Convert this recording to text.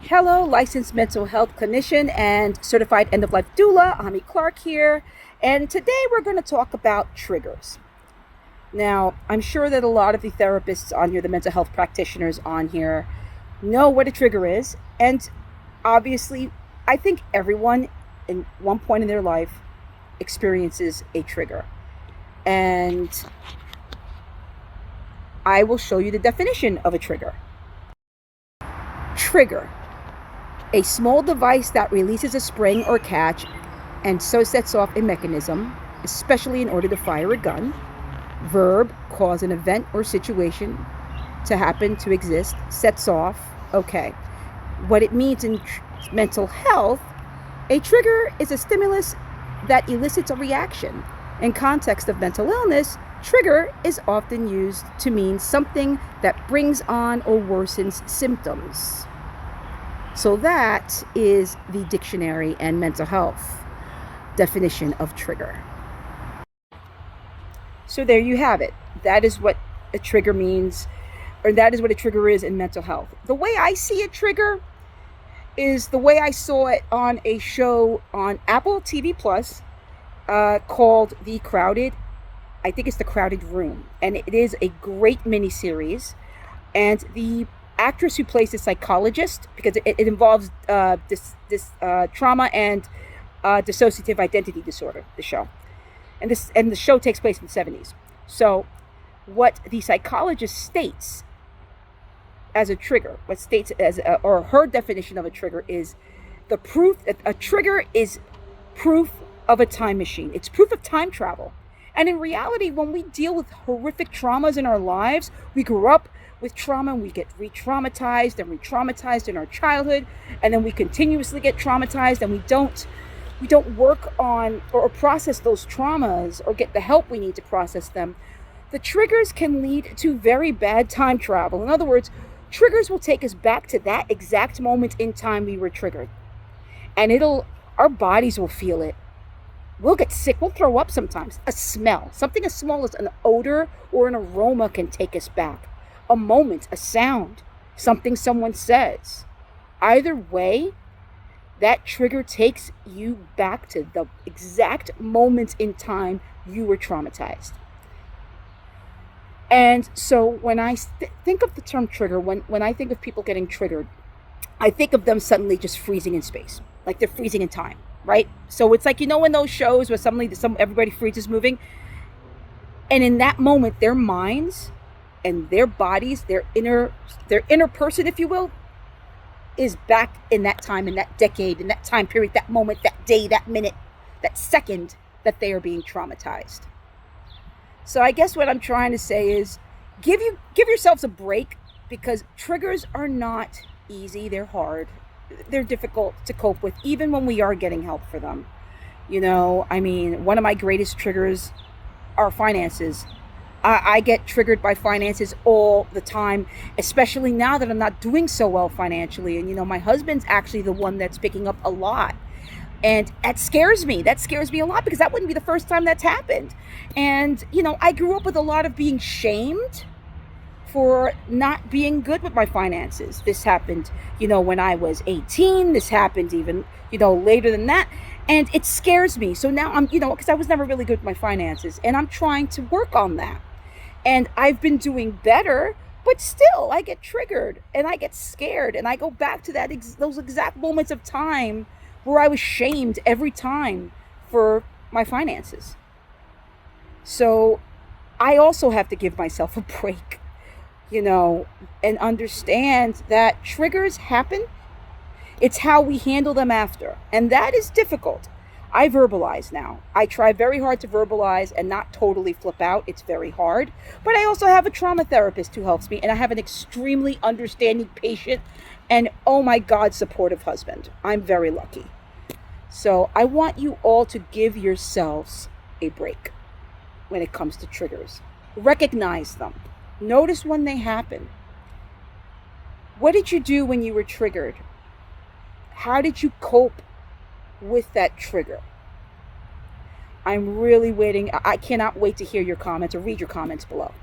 Hello, licensed mental health clinician and certified end-of-life doula. Ami Clark here. And today we're going to talk about triggers. Now, I'm sure that a lot of the therapists on here, the mental health practitioners on here, know what a trigger is. And obviously, I think everyone in one point in their life experiences a trigger. And I will show you the definition of a trigger. Trigger: a small device that releases a spring or catch and so sets off a mechanism, especially in order to fire a gun. Verb: cause an event or situation to happen, to exist, sets off. Okay. What it means in mental health: a trigger is a stimulus that elicits a reaction. In context of mental illness, trigger is often used to mean something that brings on or worsens symptoms. So that is the dictionary and mental health definition of trigger. So there you have it. That is what a trigger means, or that is what a trigger is in mental health. The way I see a trigger is the way I saw it on a show on Apple TV Plus called I think it's The Crowded Room. And it is a great miniseries. And the actress who plays the psychologist, because it involves this trauma and dissociative identity disorder, the show. And the show takes place in the 70s. So what the psychologist states as a trigger, or her definition of a trigger, is the proof that a trigger is proof of a time machine. It's proof of time travel. And in reality, when we deal with horrific traumas in our lives, we grew up with trauma and we get re-traumatized in our childhood, and then we continuously get traumatized, and we don't work on or process those traumas or get the help we need to process them. The triggers can lead to very bad time travel. In other words, triggers will take us back to that exact moment in time we were triggered. And our bodies will feel it. We'll get sick. We'll throw up sometimes. A smell, something as small as an odor or an aroma, can take us back. A moment, a sound, something someone says. Either way, that trigger takes you back to the exact moment in time you were traumatized. And so when I think of the term trigger, when I think of people getting triggered, I think of them suddenly just freezing in space, like they're freezing in time. Right? So it's like, in those shows where suddenly everybody freezes moving. And in that moment, their minds and their bodies, their inner person, if you will, is back in that time, in that decade, in that time period, that moment, that day, that minute, that second that they are being traumatized. So I guess what I'm trying to say is give yourselves a break, because triggers are not easy. They're hard. They're difficult to cope with, even when we are getting help for them. One of my greatest triggers are finances. I get triggered by finances all the time, especially now that I'm not doing so well financially. And, my husband's actually the one that's picking up a lot. And that scares me. That scares me a lot, because that wouldn't be the first time that's happened. And, I grew up with a lot of being shamed for not being good with my finances. This happened, when I was 18. This happened even, later than that. And it scares me. So now I'm, because I was never really good with my finances, and I'm trying to work on that. And I've been doing better, but still I get triggered and I get scared, and I go back to those exact moments of time where I was shamed every time for my finances. So I also have to give myself a break, and understand that triggers happen. It's how we handle them after. And that is difficult. I verbalize now. I try very hard to verbalize and not totally flip out. It's very hard. But I also have a trauma therapist who helps me. And I have an extremely understanding patient and, oh my God, supportive husband. I'm very lucky. So I want you all to give yourselves a break when it comes to triggers. Recognize them. Notice when they happen. What did you do when you were triggered? How did you cope with that trigger? I'm really waiting. I cannot wait to hear your comments or read your comments below.